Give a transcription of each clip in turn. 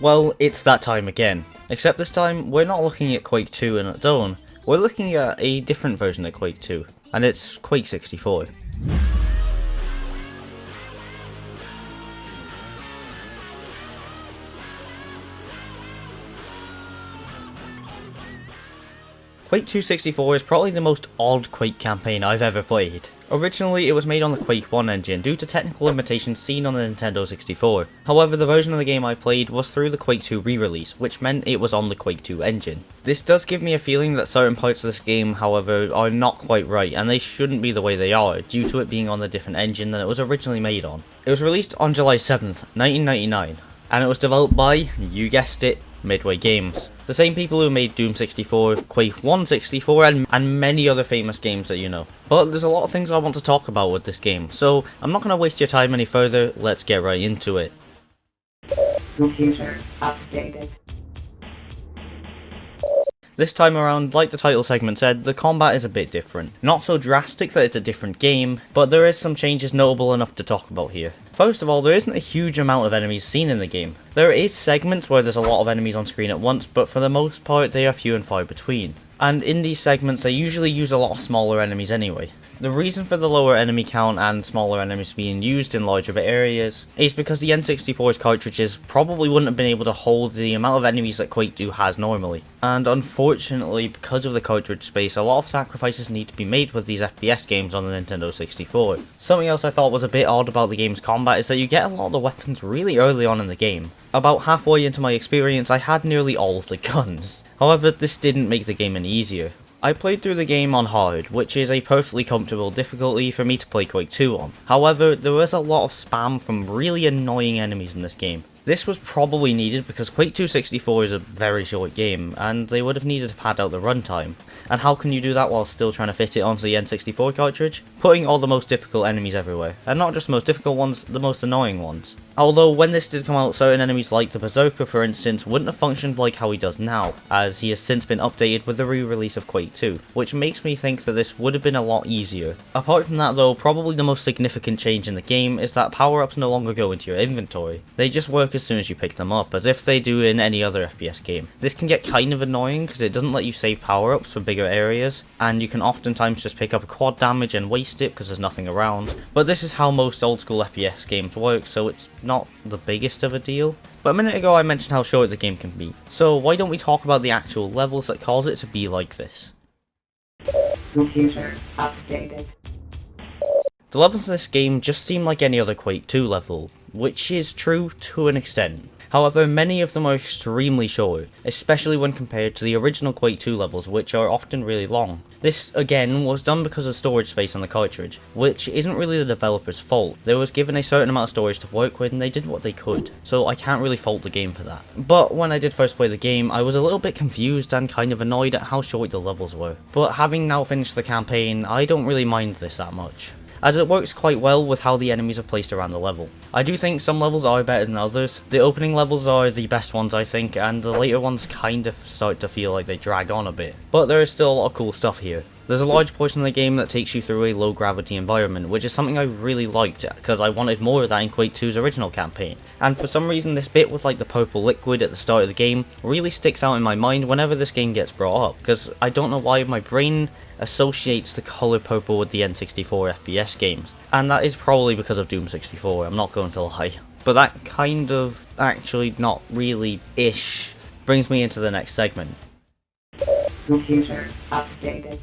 Well, it's that time again. Except this time, we're not looking at Quake 2 and its own, we're looking at a different version of Quake 2, and it's Quake 64. Quake 264 is probably the most odd Quake campaign I've ever played. Originally, it was made on the Quake 1 engine due to technical limitations seen on the Nintendo 64. However, the version of the game I played was through the Quake 2 re-release, which meant it was on the Quake 2 engine. This does give me a feeling that certain parts of this game, however, are not quite right, and they shouldn't be the way they are, due to it being on a different engine than it was originally made on. It was released on July 7th, 1999, and it was developed by, you guessed it, Midway Games. The same people who made Doom 64, Quake 164, and many other famous games that you know. But there's a lot of things I want to talk about with this game, so I'm not going to waste your time any further, let's get right into it. Computer updated. This time around, like the title segment said, the combat is a bit different. Not so drastic that it's a different game, but there is some changes notable enough to talk about here. First of all, there isn't a huge amount of enemies seen in the game. There is segments where there's a lot of enemies on screen at once, but for the most part they are few and far between. And in these segments they usually use a lot of smaller enemies anyway. The reason for the lower enemy count and smaller enemies being used in larger areas is because the N64's cartridges probably wouldn't have been able to hold the amount of enemies that Quake 2 has normally. And unfortunately, because of the cartridge space, a lot of sacrifices need to be made with these FPS games on the Nintendo 64. Something else I thought was a bit odd about the game's combat is that you get a lot of the weapons really early on in the game. About halfway into my experience, I had nearly all of the guns. However, this didn't make the game any easier. I played through the game on hard, which is a perfectly comfortable difficulty for me to play Quake 2 on. However, there was a lot of spam from really annoying enemies in this game. This was probably needed because Quake 264 is a very short game, and they would have needed to pad out the runtime. And how can you do that while still trying to fit it onto the N64 cartridge? Putting all the most difficult enemies everywhere, and not just the most difficult ones, the most annoying ones. Although when this did come out, certain enemies like the Berserker for instance wouldn't have functioned like how he does now, as he has since been updated with the re-release of Quake 2, which makes me think that this would have been a lot easier. Apart from that though, probably the most significant change in the game is that power-ups no longer go into your inventory. They just work as soon as you pick them up, as if they do in any other FPS game. This can get kind of annoying because it doesn't let you save power-ups for bigger areas, and you can oftentimes just pick up a quad damage and waste it because there's nothing around. But this is how most old school FPS games work, so it's not the biggest of a deal. But a minute ago I mentioned how short the game can be, so why don't we talk about the actual levels that cause it to be like this. Computer updated. The levels in this game just seem like any other Quake 2 level, which is true to an extent. However, many of them are extremely short, especially when compared to the original Quake 2 levels, which are often really long. This, again, was done because of storage space on the cartridge, which isn't really the developer's fault. They was given a certain amount of storage to work with and they did what they could, so I can't really fault the game for that. But when I did first play the game, I was a little bit confused and kind of annoyed at how short the levels were. But having now finished the campaign, I don't really mind this that much, as it works quite well with how the enemies are placed around the level. I do think some levels are better than others. The opening levels are the best ones I think, and the later ones kind of start to feel like they drag on a bit. But there is still a lot of cool stuff here. There's a large portion of the game that takes you through a low gravity environment, which is something I really liked because I wanted more of that in Quake 2's original campaign. And for some reason this bit with like the purple liquid at the start of the game really sticks out in my mind whenever this game gets brought up, because I don't know why my brain associates the colour purple with the N64 FPS games. And that is probably because of Doom 64, I'm not going to lie. But that kind of, actually not really-ish, brings me into the next segment. Computer updated.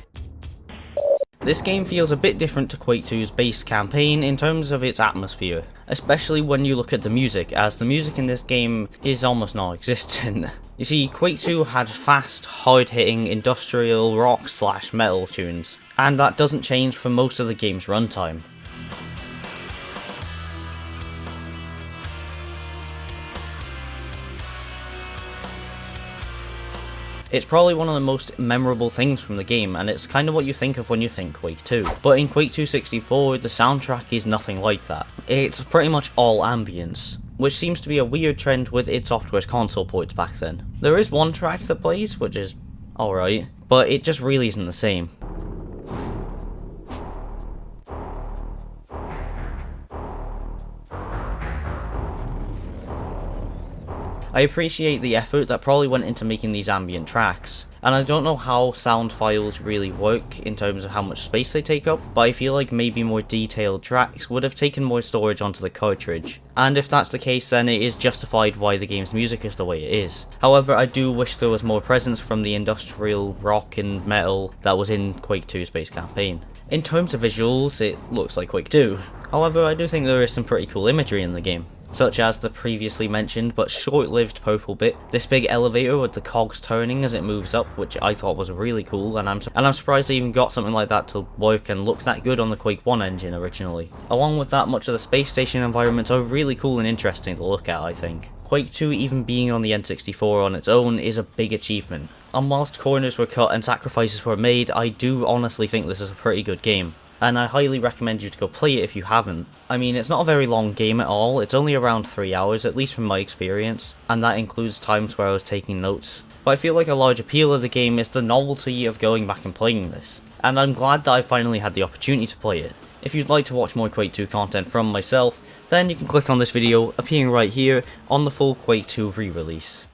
This game feels a bit different to Quake 2's base campaign in terms of its atmosphere, especially when you look at the music, as the music in this game is almost non-existent. You see, Quake 2 had fast, hard-hitting, industrial rock/metal tunes, and that doesn't change for most of the game's runtime. It's probably one of the most memorable things from the game, and it's kind of what you think of when you think Quake 2. But in Quake 264, the soundtrack is nothing like that. It's pretty much all ambience, which seems to be a weird trend with id Software's console ports back then. There is one track that plays, which is alright, but it just really isn't the same. I appreciate the effort that probably went into making these ambient tracks, and I don't know how sound files really work in terms of how much space they take up, but I feel like maybe more detailed tracks would have taken more storage onto the cartridge. And if that's the case, then it is justified why the game's music is the way it is. However, I do wish there was more presence from the industrial rock and metal that was in Quake 2 Space Campaign. In terms of visuals, it looks like Quake 2. However, I do think there is some pretty cool imagery in the game, such as the previously mentioned but short-lived purple bit, this big elevator with the cogs turning as it moves up, which I thought was really cool, and I'm surprised they even got something like that to work and look that good on the Quake 1 engine originally. Along with that, much of the space station environments are really cool and interesting to look at, I think. Quake 2 even being on the N64 on its own is a big achievement, and whilst corners were cut and sacrifices were made, I do honestly think this is a pretty good game, and I highly recommend you to go play it if you haven't. I mean, it's not a very long game at all, it's only around 3 hours, at least from my experience, and that includes times where I was taking notes. But I feel like a large appeal of the game is the novelty of going back and playing this, and I'm glad that I finally had the opportunity to play it. If you'd like to watch more Quake 2 content from myself, then you can click on this video appearing right here on the full Quake 2 re-release.